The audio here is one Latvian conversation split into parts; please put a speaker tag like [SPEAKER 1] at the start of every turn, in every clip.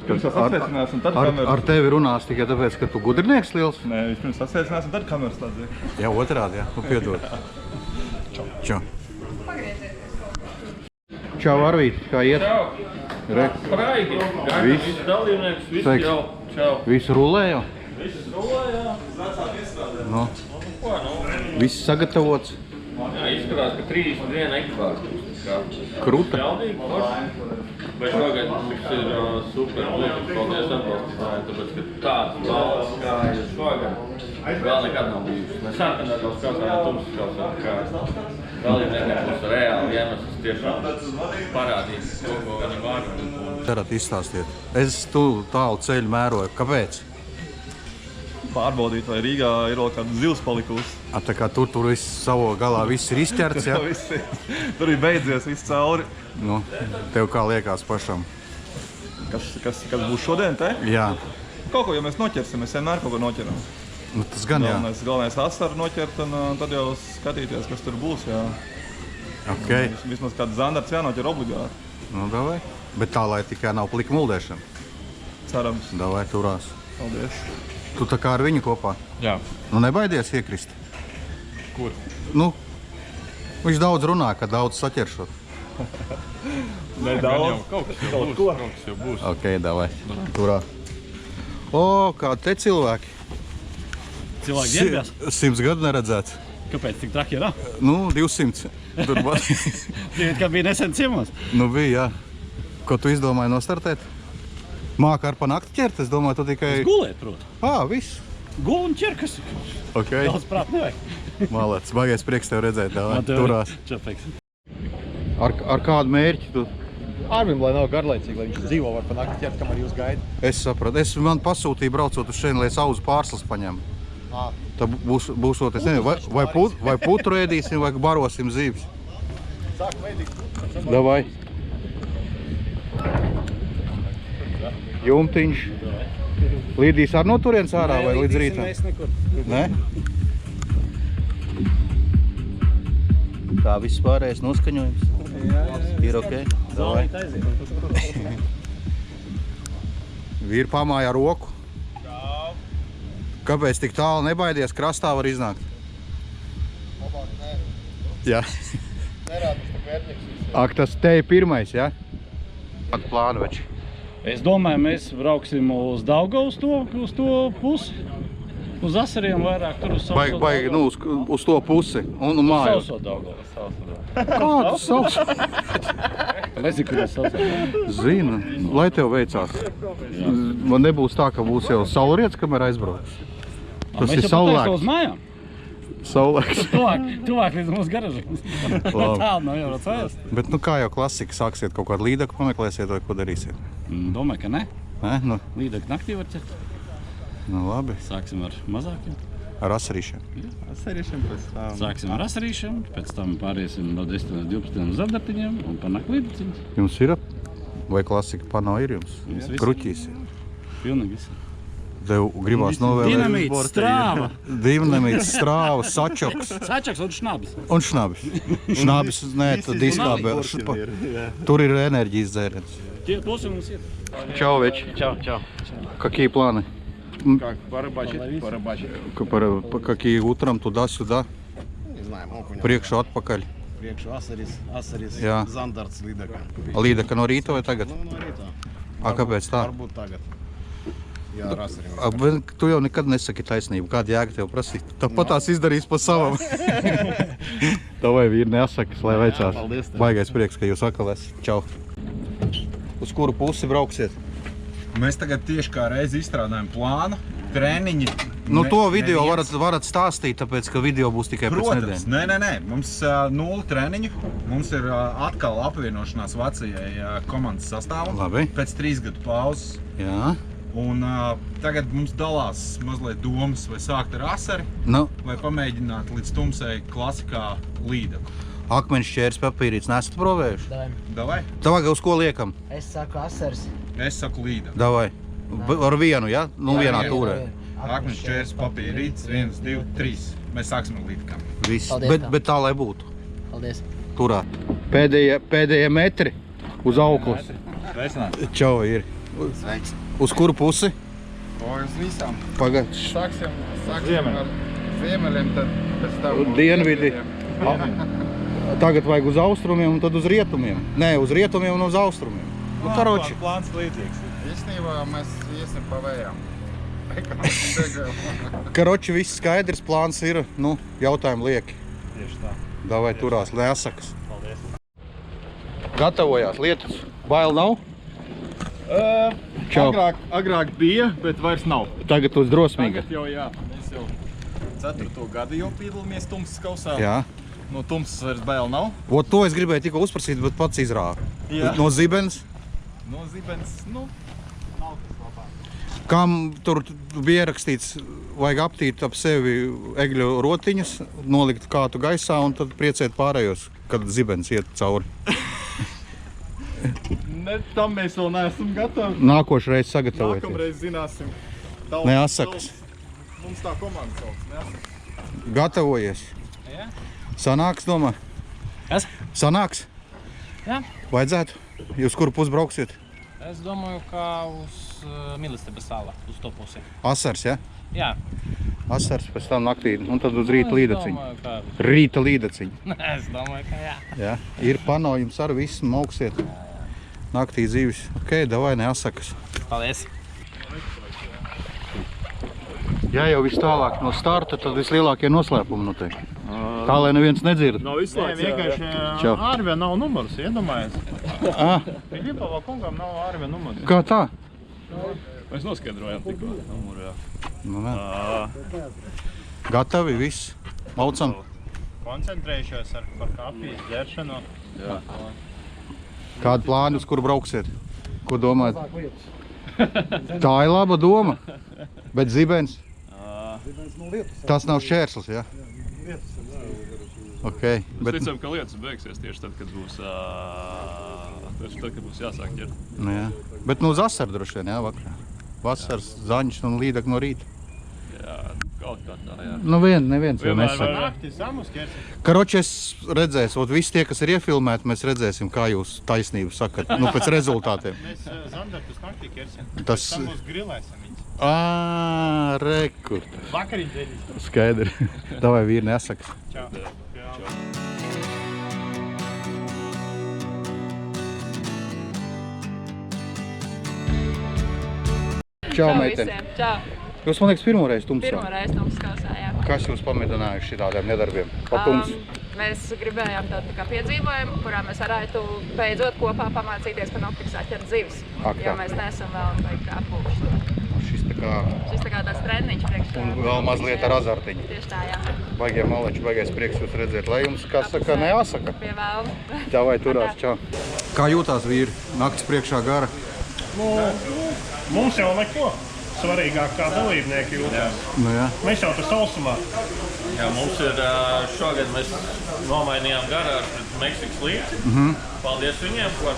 [SPEAKER 1] Sasveicinās un tad kameras...
[SPEAKER 2] Ar tevi runās tikai tāpēc, ka tu gudrinieks liels?
[SPEAKER 1] Nē, vispirms sasveicinās un tad kameras slēdz.
[SPEAKER 2] Jā, otrādi, jā. Nu, piedod. Čau. Čau, Arvīt, kā iet?
[SPEAKER 3] Čau.
[SPEAKER 2] Re.
[SPEAKER 3] Praigi.
[SPEAKER 2] Viss.
[SPEAKER 3] Dalībnieks, viss jau. Čau.
[SPEAKER 2] Viss rulē jau?
[SPEAKER 3] Viss rulē, jā.
[SPEAKER 2] No. Viss sagatavots?
[SPEAKER 3] Jā, izskatās, ka 31 ekipāžu.
[SPEAKER 2] Kruta?
[SPEAKER 3] Jaudīgi, forši. Bet šogad tas ir super. Paldies atbalstītāji, tāpēc, ka tāds balvas kā ir šogad vēl nekad nav bijušas. Mēs sarkanākos kausām, tumsas kausām, kā dalībniekiem būs reāli iemesls tiešām parādīt to, ko viņi var.
[SPEAKER 2] Cerat izstāstiet. Es tu tālu ceļu mēroju. Kāpēc?
[SPEAKER 1] Pārbaudīt, vai Rīgā ir vēl kāda zivs palikusi.
[SPEAKER 2] Tā kā tur viss savo galā viss ir izķerts, jā?
[SPEAKER 1] Tur ir beidzies viss cauri.
[SPEAKER 2] Nu, tev kā liekas pašam?
[SPEAKER 1] Kas būs šodien te?
[SPEAKER 2] Jā.
[SPEAKER 1] Kaut ko, ja mēs noķersim, mēs vienmēr kaut ko noķeram.
[SPEAKER 2] Nu, tas gan jā.
[SPEAKER 1] Galvenais asaru noķert un tad jau skatīties, kas tur būs, jā.
[SPEAKER 2] Ok.
[SPEAKER 1] Vismaz kāds zandarts jānoķer obligāti.
[SPEAKER 2] Nu, davai. Bet tā, lai tikai nav plika muldēšana.
[SPEAKER 1] Cerams.
[SPEAKER 2] Davai, turās.
[SPEAKER 1] Paldies.
[SPEAKER 2] Tu tā kā ar viņu kopā?
[SPEAKER 1] Jā.
[SPEAKER 2] Nu, nebaidies iekrist?
[SPEAKER 1] Kur?
[SPEAKER 2] Nu, viņš daudz runā, ka daudz saķeršot.
[SPEAKER 1] Nedaudz. Kaut kas jau būs.
[SPEAKER 2] Ok, davai. Turā. O, kādi te cilvēki.
[SPEAKER 4] Cilvēki ģērbjās?
[SPEAKER 2] 100 gadu neredzēts.
[SPEAKER 4] Kāpēc tik traki ir?
[SPEAKER 2] Nu, 200. Tur
[SPEAKER 4] Kā bija nesen ciemos?
[SPEAKER 2] Nu, bija, jā. Ko tu izdomāji nostartēt? Māka ar pa nakti ķert, es domāju, tu tikai...
[SPEAKER 4] Es gulēt, prot.
[SPEAKER 2] Viss.
[SPEAKER 4] Gul un ķer, kas ir?
[SPEAKER 2] Ok.
[SPEAKER 4] Daudz prāt nevajag.
[SPEAKER 2] Malēc, baigais prieks tev redzēt, davai. Turās.
[SPEAKER 4] Čapeks.
[SPEAKER 2] Ar kādu mērķi tu?
[SPEAKER 5] Arvim, lai nav garlaicīgi, lai viņš dzīvo var pa nakti ķert, kamēr jūs gaida.
[SPEAKER 2] Es sapratu. Man pasūtīja braucot uz šeit, lai sauzu pārslas paņem. Tā būsot, es nezinu, vai putru ēdīsim, vai barosim zīves.
[SPEAKER 5] Sākam veidīt.
[SPEAKER 2] Davai. Jumtiņš. Līdīs ar no turienes ārā vai līdz rītam?
[SPEAKER 5] Mēs nekur.
[SPEAKER 2] Nē? Tā viss pārējais noskaņojums. Ir ok? Davai. Vīri pamāja roku. Kāpēc tik tālu nebaidies? Krastā var iznākt.
[SPEAKER 5] Labāk, nē.
[SPEAKER 2] Jā.
[SPEAKER 5] Nerādas tā vērtnieks.
[SPEAKER 2] Ak, tas te ir pirmais, jā? Kādu plānu veči?
[SPEAKER 4] Es domāju, mēs brauksim uz Daugavu uz to pusi. Uz Asariem vairāk, tur uz Sauso
[SPEAKER 2] Baigi, nu, uz to pusi un māju.
[SPEAKER 4] Sauso Daugavu.
[SPEAKER 2] Kādu sauso?
[SPEAKER 4] Nezinu, kur es Sauso.
[SPEAKER 2] Zinu, lai tev veicās. Man nebūs tā, ka būs jau saulriets, kamēr aizbrauks. Tas ir
[SPEAKER 4] Mēs jau
[SPEAKER 2] saulēks.
[SPEAKER 4] uz mājām.
[SPEAKER 2] Saulēks.
[SPEAKER 4] Tuvāk līdz mūsu garažam. Tālu nav jau racējas.
[SPEAKER 2] Bet, nu, kā jau klasika, sāksiet kaut kādu līdaku pameklēsiet vai ko darīsiet?
[SPEAKER 4] Domāju, ka ne.
[SPEAKER 2] Ne? Nu,
[SPEAKER 4] Līdaku naktī var ķert.
[SPEAKER 2] nu labi.
[SPEAKER 4] Sāksim ar mazākiem.
[SPEAKER 2] Ar asarīšiem.
[SPEAKER 4] Sāksim ar asarīšiem, pēc tam pāriesim no 10 līdz 12 uz zardartiņiem un panāk līdziņas.
[SPEAKER 2] Jums ir? Vai klasika panā ir jums? Kruķīs ir.
[SPEAKER 4] Pilnīgi visi.
[SPEAKER 2] Tev gribās novēlēt.
[SPEAKER 4] Dinamīts, strāva.
[SPEAKER 2] Dinamīts, strāva, sačoks.
[SPEAKER 4] Sačaks un šnabis.
[SPEAKER 2] Un šnabis. Šnabis, nē, tad diskābe. Tur ir enerģijas dzēriens.
[SPEAKER 4] Tie tos mums iet.
[SPEAKER 2] Čau, veči.
[SPEAKER 4] Čau.
[SPEAKER 2] Какие планы?
[SPEAKER 5] Как порыбачить?
[SPEAKER 2] Какие утром туда-сюда?
[SPEAKER 5] Не знаю, окуня.
[SPEAKER 2] Priekšu atpakaļ.
[SPEAKER 5] Priekšu asaris,
[SPEAKER 2] Jā.
[SPEAKER 5] zandarts līdaka.
[SPEAKER 2] Līdaka no rīta vai tagad?
[SPEAKER 5] Nu, no rītā.
[SPEAKER 2] Kāpēc tā?
[SPEAKER 5] Varbūt tagad. Jā, ar asarim.
[SPEAKER 2] Tu jau nekad nesaki taisnību. Kāda jēga tev prasīt? Tāpat tās izdarīs pa savam. Tavai vīri nesakas, lai veicās.
[SPEAKER 5] paldies tev.
[SPEAKER 2] Baigais prieks, ka jūs atkal esat. Čau. Uz kuru pusi brauksiet?
[SPEAKER 6] Mēs tagad tieši kā reizi izstrādājam plānu, treniņi.
[SPEAKER 2] Nu, to video varat stāstīt, tāpēc, ka video būs tikai pēc
[SPEAKER 6] Protams,
[SPEAKER 2] nedēļas.
[SPEAKER 6] nē. Mums 0 treniņu. Mums ir atkal apvienošanās vecajai komandas sastāvam.
[SPEAKER 2] Labi.
[SPEAKER 6] Pēc 3 gadu pauzes.
[SPEAKER 2] Jā.
[SPEAKER 6] Un tagad mums dalās mazliet domas, vai sākt ar asari,
[SPEAKER 2] Nu,
[SPEAKER 6] vai pamēģināt līdz tumsai klasikā līdaku.
[SPEAKER 2] akmeņš ķērs papīrīts nesat provējuši?
[SPEAKER 6] Davai?
[SPEAKER 2] Tavāk uz ko liekam?
[SPEAKER 7] Es saku asars.
[SPEAKER 6] Es saku līdaku.
[SPEAKER 2] Davai. Ar vienu, ja? Nu, vienā turē.
[SPEAKER 6] Akmeņš čērs papīrīts, 1, 2, 3. Mēs sāksim ar līdakām.
[SPEAKER 2] Viss.
[SPEAKER 7] Paldies,
[SPEAKER 2] Bet tā, lai būtu.
[SPEAKER 7] Paldies.
[SPEAKER 2] Turā. Pēdējie metri uz auklas.
[SPEAKER 6] Sveicināti.
[SPEAKER 2] Čau, ir.
[SPEAKER 5] Sveiks.
[SPEAKER 2] Uz kuru pusi?
[SPEAKER 5] O, uz visām.
[SPEAKER 2] Pagaid.
[SPEAKER 5] Sāksim ar ziemeļiem, tad pēc tam...
[SPEAKER 2] Dienvidi. Tagad vajag uz austrumiem un tad uz rietumiem. Nē, uz rietumiem un uz austrumiem. Nu, karoči.
[SPEAKER 6] Plāns līdzīgs.
[SPEAKER 5] Īstenībā mēs iesim pa vējām.
[SPEAKER 2] Karoči, viss skaidrs, plāns ir, nu, jautājumi lieki.
[SPEAKER 6] Tieši tā.
[SPEAKER 2] Davai turās, nesakas.
[SPEAKER 6] Paldies.
[SPEAKER 2] Gatavojās lietas. Bail nav? Čau.
[SPEAKER 6] Agrāk bija, bet vairs nav.
[SPEAKER 2] Tagad uz drosmīga.
[SPEAKER 6] Tagad jau jā. Mēs jau 4. gadu jau piedalāmies Tumsas kausā.
[SPEAKER 2] Jā.
[SPEAKER 6] No Tumsas vairs bail nav.
[SPEAKER 2] Ot, to es gribēju tikko uzprasīt, bet pats izrāvu.
[SPEAKER 6] Jā.
[SPEAKER 2] No Zibens.
[SPEAKER 6] No Zibens, nu, nav tas labāk.
[SPEAKER 2] Kam tur bija ierakstīts, vajag aptīt ap sevi egļu rotiņas, nolikt kātu gaisā un tad priecēt pārējos, kad Zibens iet cauri.
[SPEAKER 6] Ne, tam mēs vēl neesam gatavi.
[SPEAKER 2] Nākošreiz sagatavoties.
[SPEAKER 6] Nākamreiz zināsim.
[SPEAKER 2] Neasakas.
[SPEAKER 6] Mums tā komanda sauc, neasakas.
[SPEAKER 2] Gatavojies.
[SPEAKER 8] Jā.
[SPEAKER 2] Sanāks, domā?
[SPEAKER 8] Kas?
[SPEAKER 2] Sanāks?
[SPEAKER 8] Jā.
[SPEAKER 2] Vajadzētu? Jūs kuru pusi brauksiet?
[SPEAKER 8] Es domāju, ka uz Mīlestības sala, uz to pusi.
[SPEAKER 2] Asars, ja?
[SPEAKER 8] Jā.
[SPEAKER 2] Asars, pēc tam naktī, un tad uz rīta
[SPEAKER 8] Es
[SPEAKER 2] līdaciņu.
[SPEAKER 8] domāju, ka...
[SPEAKER 2] Rīta līdaciņu.
[SPEAKER 8] Es domāju, ka jā.
[SPEAKER 2] Jā. Ir panojums ar visu, mauksiet. Naktī dzīves. Ok, davai, neasakas.
[SPEAKER 8] Paldies.
[SPEAKER 2] Ja jau viss tālāk no starta, tad vislielākie noslēpumi noteikti. Tā, lai neviens nedzird.
[SPEAKER 9] Nav izslēgts. Vienkārši
[SPEAKER 2] Čau.
[SPEAKER 9] ārvien nav numurs, iedomājies.
[SPEAKER 2] Ah,
[SPEAKER 9] Filipova kungam nav ārvien numurs.
[SPEAKER 2] kā tā?
[SPEAKER 9] Mēs noskaidrojām tikko numuru, jā.
[SPEAKER 2] Nu, nē. Gatavi, viss. Maucam.
[SPEAKER 9] Koncentrējušies par kafijas ģeršanu.
[SPEAKER 2] Jā. Kādu plānu, uz kuru brauksiet? Ko domājat? Tā ir laba doma. Bet Zibens? Tas nav šķērslis, jā? Ok.
[SPEAKER 9] Mēs ticam, ka lietas beigsies tieši tad, kad būs, jāsāk ģert.
[SPEAKER 2] Nu, jā. Bet nu uz asaru droši vien, jā, vakarā. Vasars, zaņš un līdak no rīta.
[SPEAKER 9] Jā, kaut kā tā, jā.
[SPEAKER 2] Nu neviens jau nesaka.
[SPEAKER 9] Nakti samus ķersim.
[SPEAKER 2] Karoči, es redzēšu, visi tie, kas ir iefilmēti, mēs redzēsim, kā jūs taisnību sakat, nu pēc rezultātiem.
[SPEAKER 9] Mēs Zandartus naktī ķersim.
[SPEAKER 2] Tas...
[SPEAKER 9] Tam mūs grilēsim viņus.
[SPEAKER 2] Rekur.
[SPEAKER 9] Vakariņ dzēdīs.
[SPEAKER 2] Skaidri. Davai vīri nesakas.
[SPEAKER 9] Čau.
[SPEAKER 2] Čau, meiteni.
[SPEAKER 10] Čau.
[SPEAKER 2] Jūs, man liekas, pirmoreiz Tumsā.
[SPEAKER 10] Pirmoreiz Tumsas kausā, jā.
[SPEAKER 2] Kas jūs pamēģinājuši šitādiem nedarbiem pa Tumsu?
[SPEAKER 10] Mēs gribējām tādu kā piedzīvojumu, kurā mēs varētu beidzot kopā pamācīties par optikas atķert zivis. Jo mēs neesam vēl apūkuši.
[SPEAKER 2] Šis
[SPEAKER 10] tā kā tāds treniņš priekš.
[SPEAKER 2] Un vēl mazliet ar azartiņu.
[SPEAKER 10] Tieši tā, jā.
[SPEAKER 2] Baigie maleči, baigais prieks jūs redzēt. Lai jums, kā saka, neasaka.
[SPEAKER 10] Pie vēlma.
[SPEAKER 2] Davai turās, čau. Kā jūtās vīri? Naktis priekšā gara?
[SPEAKER 9] Mums jau neko svarīgāk kā dalībnieki jūtās.
[SPEAKER 2] Nu jā.
[SPEAKER 9] Mēs jau tur sausumā.
[SPEAKER 3] Jā, mums ir šogad mēs nomainījām garāžu pret Meksikas līdzi. Paldies viņiem par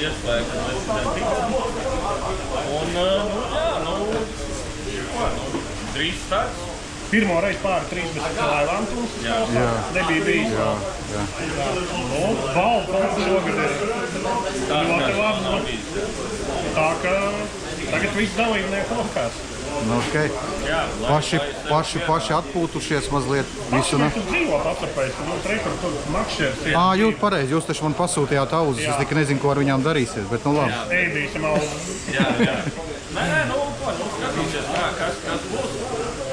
[SPEAKER 3] iespēju, ka mēs šodien tiksim. Un, drīz starts.
[SPEAKER 9] Pirmo reizi pāri 30 laivām Tumsas kausā. Nebija bijis. Balva šogad ir ļoti labi. Tā ka tagad viss dalībnieki lokās.
[SPEAKER 2] Nu, ok. Paši atpūtušies mazliet visu, ne?
[SPEAKER 9] Mēs tur dzīvot atrapēs, un mums reikur tur makšķers ir.
[SPEAKER 2] Jūt pareizi, jūs taču man pasūtījāt auzas, es tikai nezinu, ko ar viņām darīsiet, bet nu labi.
[SPEAKER 9] Ēdīsim auzas.
[SPEAKER 3] Jā. Nē, skatīsies, kas būs.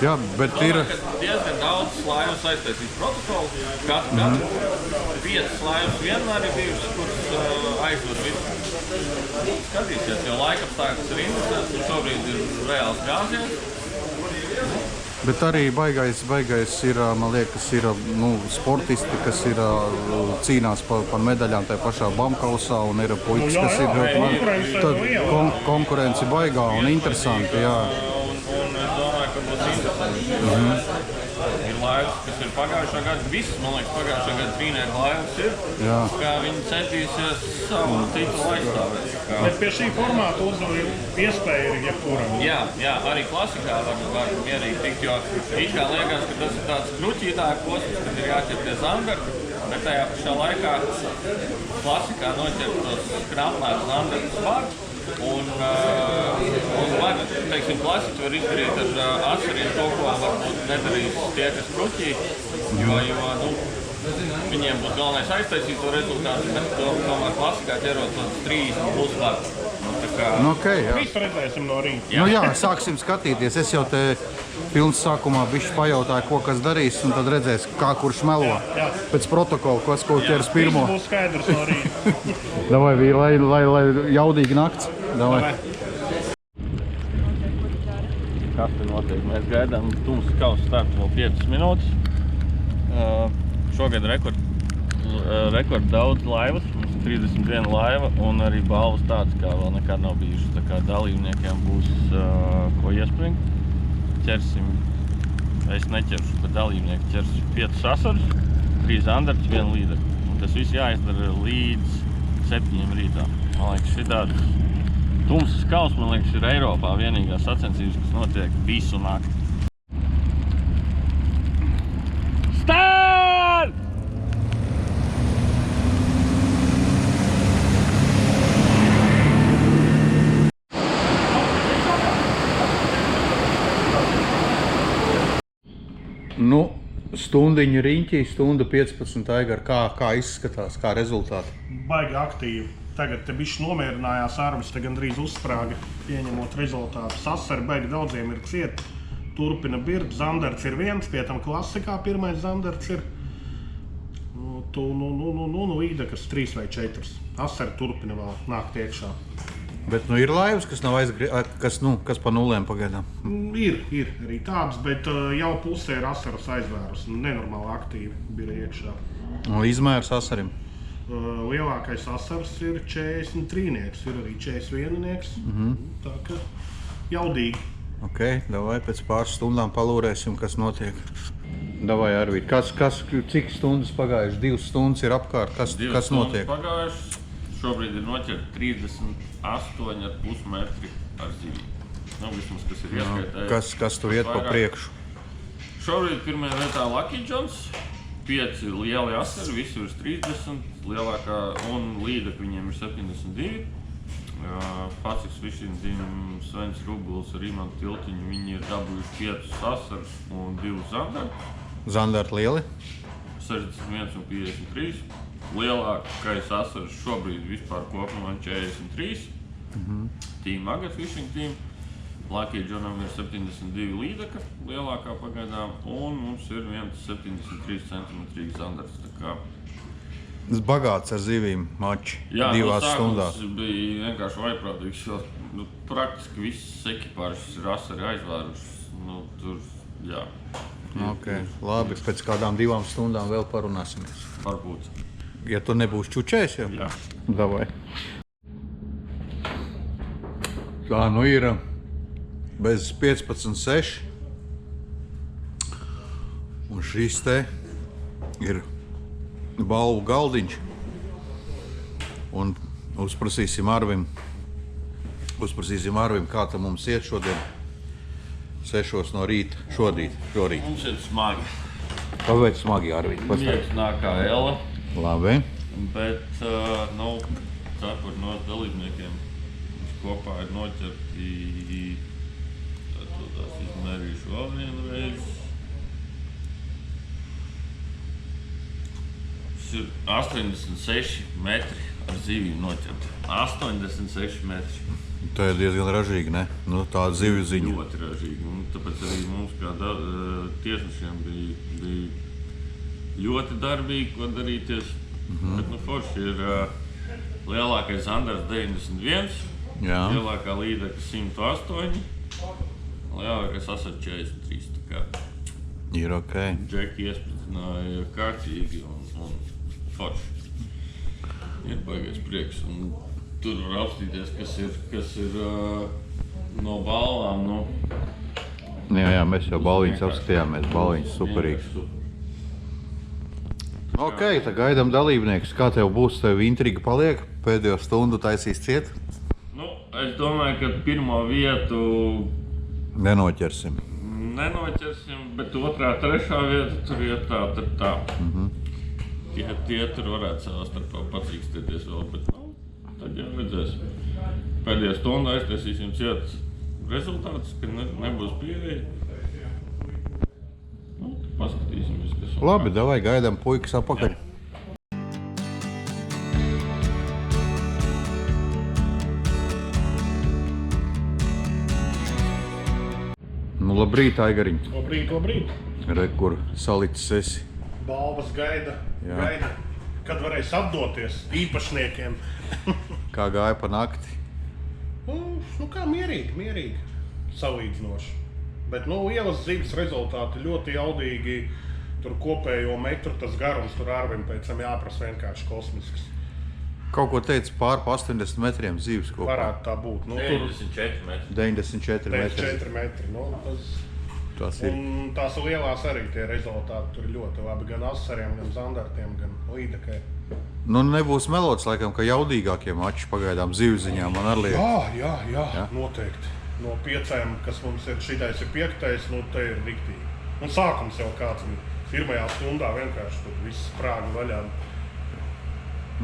[SPEAKER 2] Jā, bet ir...
[SPEAKER 3] Diezgan daudz slājumu saistīts protokolu. Katru 5 slājumus vienmēr ir bijušas, kuras aizvar visu. Skatīsies, jo laikapstākļus ir interesants, un šobrīd ir reāls gāziens.
[SPEAKER 2] Bet arī baigais ir, man liekas, ir sportisti, kas ir cīnās par medaļām tajā pašā BAM-kausā, un ir puikas, kas ir konkurence baigā un interesanti, jā.
[SPEAKER 3] Un es domāju, ka būs interesanti. Ir laivas, kas ir pagājušā gada, visas, man liekas, pagājušā gada trīnieku laivas ir, kā viņi centīsies savu titulu aizstāvēt.
[SPEAKER 9] Bet pie šī formāta uzvaru iespēja ir jebkuram.
[SPEAKER 3] Jā, arī klasikā var mierīgi tikt, jo it kā liekas, ka tas ir tāds kruķītāk posms, kad ir jāķer pie zandarta, bet tajā pašā laikā klasikā noķert tos krāpnās zandartas vārds, Un var, teiksim, klasiski var izdarīt ar asariem to, ko varbūt nedarīs tie, kas kruķī, jo viņiem būs galvenais aiztaisīt to rezultātu, bet tomēr klasikā ķerot līdz 30 plus var.
[SPEAKER 2] Okay, jā.
[SPEAKER 9] Visu redzēsim no rīta.
[SPEAKER 2] Jā, sāksim skatīties. Es jau te filmas sākumā bišķi pajautāju, ko kas darīs, un tad redzēs, kā kurš melo. Pēc protokola, kas ko ķers pirmo.
[SPEAKER 9] Viss būs skaidrs no rīta.
[SPEAKER 2] Davai, vīri, lai jaudīgi nakts. Davai.
[SPEAKER 3] Kas te notiek? Mēs gaidām tumsas kausa startu vēl 5 minūtes. Šogad rekord daudz laivas, mums ir 31 laiva un arī balvas tādas, kā vēl nekad nav bijušas. Tā kā dalībniekiem būs ko iespringt. Ķersim, es neķeršu, bet dalībnieki ķers 5 asarus, 3 zandartus, 1 līderu. Un tas viss jāizdara līdz 7 rītā. Man liekas, šitāds tumsas kauss, man liekas, ir Eiropā vienīgā sacensības, kas notiek visu nakti.
[SPEAKER 2] Stundiņa riņķī, stunda 15 Aigar. Kā izskatās, kā rezultāti?
[SPEAKER 9] Baigi aktīvi. Tagad te bišķi nomierinājās arvis, te gandrīz uzsprāga, pieņemot rezultātus. Asari baigi daudziem ir cieti. Turpina birbt, zandarts ir viens, pie tam klasikā pirmais zandarts ir. Vīdekars 3 vai 4. Asari turpina vēl nākt iekšā.
[SPEAKER 2] Bet ir laivas, kas nav kas pa nulēm pagaidām?
[SPEAKER 9] Ir arī tādas, bet jau pusē ir asaras aizvērus. Nenormāli aktīvi bija iekšā.
[SPEAKER 2] Izmērs asarim?
[SPEAKER 9] Lielākais asars ir 43-nieks, ir arī 41-nieks. Tā kā jaudīgi.
[SPEAKER 2] Ok, davai pēc pāris stundām palūrēsim, kas notiek. Davai, Arvīd, cik stundas pagājuši? 2 stundas ir apkārt, kas notiek?
[SPEAKER 3] 2 stundas pagājuši. Šobrīd ir noķert 38,5 metri ar zivīm. Vismaz, kas ir ieskaitēji.
[SPEAKER 2] Kas tur iet pa priekšu?
[SPEAKER 3] Šobrīd pirmajā vietā Lucky Johns. 5 lieli asari, visi virs 30. Lielākā un līdeka viņiem ir 72. Paciks Višinzīm, Svens Rubuls ar Imantu Tiltiņu, viņi ir dabūjuši 5 asarus un 2 zandartus.
[SPEAKER 2] Zandarti lieli?
[SPEAKER 3] 61 un 53. Lielākais asars šobrīd vispār kopumā 43. Team Agats Fishing Team. Lucky Johnam ir 72 līdeka, lielākā pagaidām, un mums ir 1,73 cm zandarts.
[SPEAKER 2] Tas bagāts ar zivīm mači 2 stundās.
[SPEAKER 3] Jā, bija vienkārši vaiprātīgs, jo praktiski visas ekipāžas ir asari aizvērušas.
[SPEAKER 2] Ok, labi, pēc kādām 2 stundām vēl parunāsimies.
[SPEAKER 3] Varbūt.
[SPEAKER 2] Ja tu nebūsi čučējis jau?
[SPEAKER 3] Jā.
[SPEAKER 2] Davai. Tā ir bez 15,6. Un šis te ir balvu galdiņš. Un uzprasīsim Arvim, kā tā mums iet šodien 6 no rīta, šorīt.
[SPEAKER 3] Mums ir smagi.
[SPEAKER 2] Kāpēc smagi, Arvīd?
[SPEAKER 3] Miegs nāk kā Ela.
[SPEAKER 2] Labi.
[SPEAKER 3] Bet, cepuri no dalībniekiem kopā ir noķerti, tās izmērīšu vēl vienreiz. Tas ir 86 metri ar zivīm noķerti. 86 metri.
[SPEAKER 2] Tā ir diezgan ražīga, ne? Tāda zivju ziņa.
[SPEAKER 3] Ļoti ražīga. Un tāpēc arī mums kā tiesnešiem bija ļoti darbīgi, ko darīties. Bet forši ir lielākais zandars 91, lielākā līdeka 108, lielākais asars 43.
[SPEAKER 2] Ir ok.
[SPEAKER 3] Džeki iespratināja kārtīgi un forši. Ir baigais prieks. Un tur var apstīties, kas ir no balvām.
[SPEAKER 2] Jā, mēs jau balviņas apskatījāmies. Balviņas superīgas. Ok, tad gaidām dalībniekus. Kā tev būs, tev intriga paliek? Pēdējo stundu taisīs ciet?
[SPEAKER 3] Es domāju, ka pirmo vietu
[SPEAKER 2] nenoķersim,
[SPEAKER 3] bet 2., 3. vieta tur iet tā. Tie tur varētu savā starpā pacīkstēties vēl, bet tad jau redzēsim. Pēdējā stundā aiztaisīsim ciet rezultātus, ka nebūs pieeja. Nu, paskatīsimies, kas un
[SPEAKER 2] Labi, davai gaidām puikas apakaļ. Nu, labrīt, Aigariņ.
[SPEAKER 9] Labrīt.
[SPEAKER 2] Re, kur salicis esi.
[SPEAKER 9] Balvas gaida, kad varēs atdoties īpašniekiem.
[SPEAKER 2] Kā gāja pa nakti?
[SPEAKER 9] Nu kā mierīgi, salīdzinoši. Bet, ielas dzīves rezultāti ļoti jaudīgi. Tur kopējo metru tas garums, tur Arvim pēc tam jāprasa vienkārši kosmisks.
[SPEAKER 2] Kaut ko teica pār pa 80 metriem dzīves kopā.
[SPEAKER 9] Varētu tā būt.
[SPEAKER 3] 94 metri.
[SPEAKER 2] 94 metri.
[SPEAKER 9] 94 metri.
[SPEAKER 2] Tas ir.
[SPEAKER 9] Un tās lielās arī tie rezultāti tur ļoti labi. Gan Asariem, gan Zandartiem, gan Līdekai.
[SPEAKER 2] Nu, nebūs melots, laikam, ka jaudīgākie mači pagaidām zivziņā man arī liekas.
[SPEAKER 9] Jā, noteikti. No 5, kas mums ir, šitais ir 5, te ir riktīgi. Un sākums jau kāds bija. Pirmajā stundā vienkārši tur viss sprāga vaļā.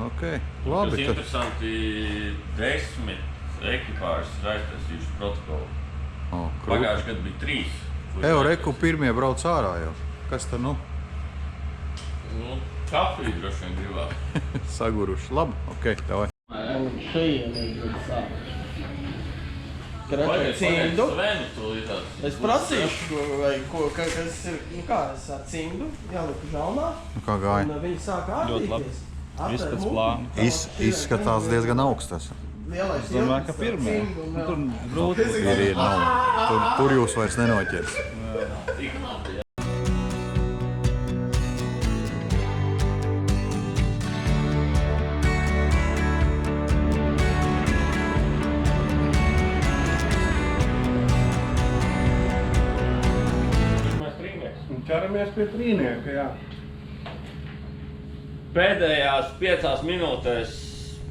[SPEAKER 2] Ok, labi.
[SPEAKER 3] Tas interesanti, 10 ekipāžas ir aiztaisījuši protokolu. Pagājuši gadu bija 3.
[SPEAKER 2] Reku pirmie brauc ārā jau. Kas tad nu?
[SPEAKER 3] Kafiju droši vien gribētu.
[SPEAKER 2] Saguruši. Labi, ok, davai.
[SPEAKER 8] Cimdu.
[SPEAKER 3] Svenu tūlītās.
[SPEAKER 8] Es prasīšu, kas ir, kā es ar cimdu jāliku žalmā.
[SPEAKER 2] Kā gāja?
[SPEAKER 8] Un viņi sāk ārtīties.
[SPEAKER 4] Izskats plāni.
[SPEAKER 2] Izskatās diezgan augstas.
[SPEAKER 4] Es domāju, ka pirmie. Tur grūti.
[SPEAKER 2] Ir nav. Tur jūs vairs nenoķers.
[SPEAKER 9] Ķeramies pie trīnieka, jā.
[SPEAKER 3] Pēdējās 5 minūtēs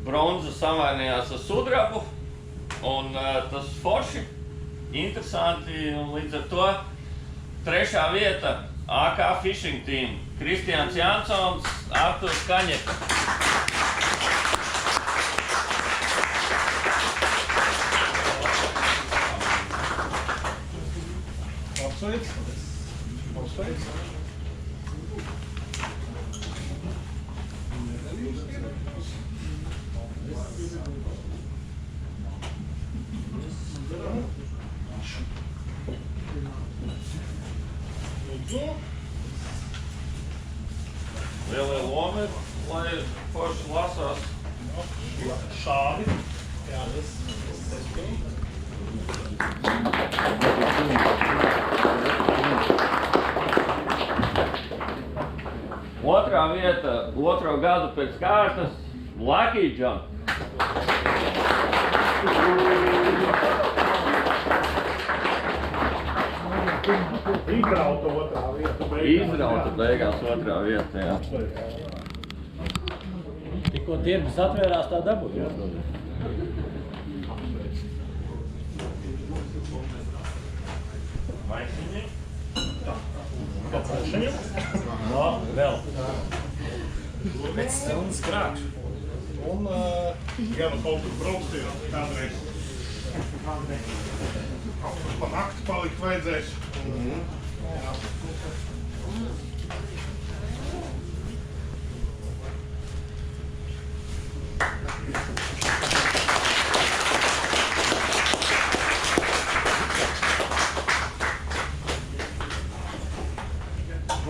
[SPEAKER 3] bronza savainījās ar sudrabu, un tas forši, interesanti, un līdz ar to 3. vieta AK Fishing Team, Kristians Jansons, Arturs Kaņeka.
[SPEAKER 9] Apsveic.
[SPEAKER 3] Lielie lomi, lai forši lasās.
[SPEAKER 9] Šādi. Jā,
[SPEAKER 3] Otrā vieta, 2. gadu pēc kārtas, Lucky Jump.
[SPEAKER 9] Izrauta 2. vieta.
[SPEAKER 3] Izrauta beigās 2. vieta, jā.
[SPEAKER 4] Tikko tirgus atvērās, tā dabūja.
[SPEAKER 3] Maisiņi.
[SPEAKER 4] No, vēl.
[SPEAKER 8] Pēc stundas krākšu.
[SPEAKER 9] Un, ja nu kaut kur brauksties, kādreiz kaut kur pa nakti palikt vajadzēs. Jā.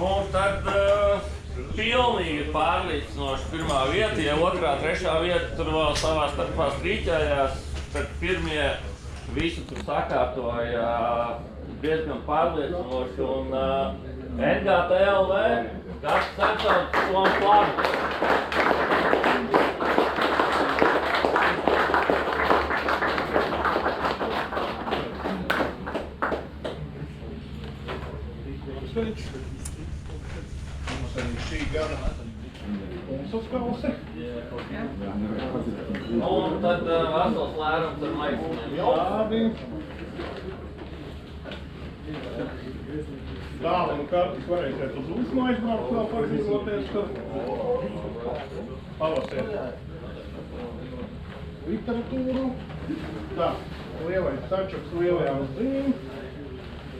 [SPEAKER 3] Un tad pilnīgi pārliecinoši 1. vieta, ja 2., 3. vieta tur vēl savā starpā strīķējās, tad pirmie visu tur sakārtoja diezgan pārliecinoši un NGTLV kāds centās Somu plānu.
[SPEAKER 9] Mums arī šī gada uzkalse.
[SPEAKER 3] Un tad vesels lērums ar maisiņiem.
[SPEAKER 9] Labi. Dāli un kartis varēsiet uz Uzmu aizbraukt vēl padzīvoties tur. Palasiet. literatūru. Tā, lielais sačuks lielajām zīm.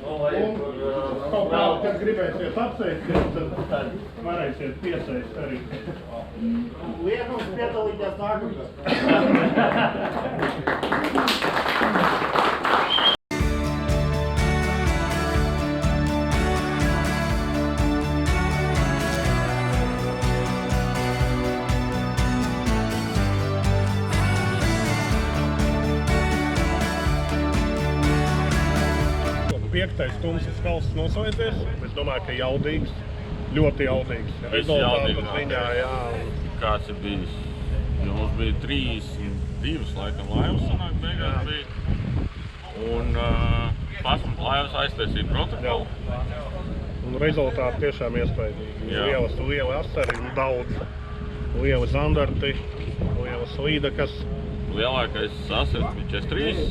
[SPEAKER 9] Un kaut kā, kad gribēsiet apsēsties, tad varēsiet piesaist arī.
[SPEAKER 8] Liekums piedalīties nākamajā.
[SPEAKER 9] Piektais tumsas kalsts nosveicies. Es domāju, ka jaudīgs. Ļoti jaudīgs.
[SPEAKER 3] Jaudīgs.
[SPEAKER 9] Ziņā, jā.
[SPEAKER 3] Kāds ir bijis? Jo mums bija 32 laikam laivas sanāk beigās bija. Un 11 laivas aiztaisīja protokolu.
[SPEAKER 9] Un rezultāti tiešām iespējīgi. Liela asari un daudz. Liela zandarti, lielas līdakas.
[SPEAKER 3] Lielākais asaris bija 43,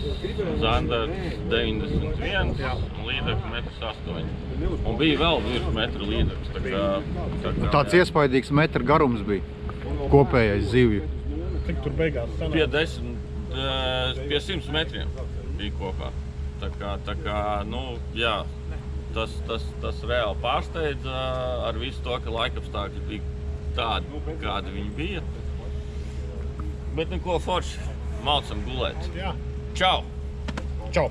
[SPEAKER 3] zandarts 91 un līdaka 1,8 m. Un bija vēl virs metra līdaks.
[SPEAKER 2] Tāds iespaidīgs metra garums bija kopējais zivju.
[SPEAKER 9] Cik tur beigās sanāk?
[SPEAKER 3] Pie 100 metriem bija kopā. Tā kā, nu, jā, tas reāli pārsteidza ar visu to, ka laikapstākļi bija tādi, kādi viņi bija. Bet neko forši, malcam gulēt.
[SPEAKER 9] Jā.
[SPEAKER 3] Čau!
[SPEAKER 9] Čau!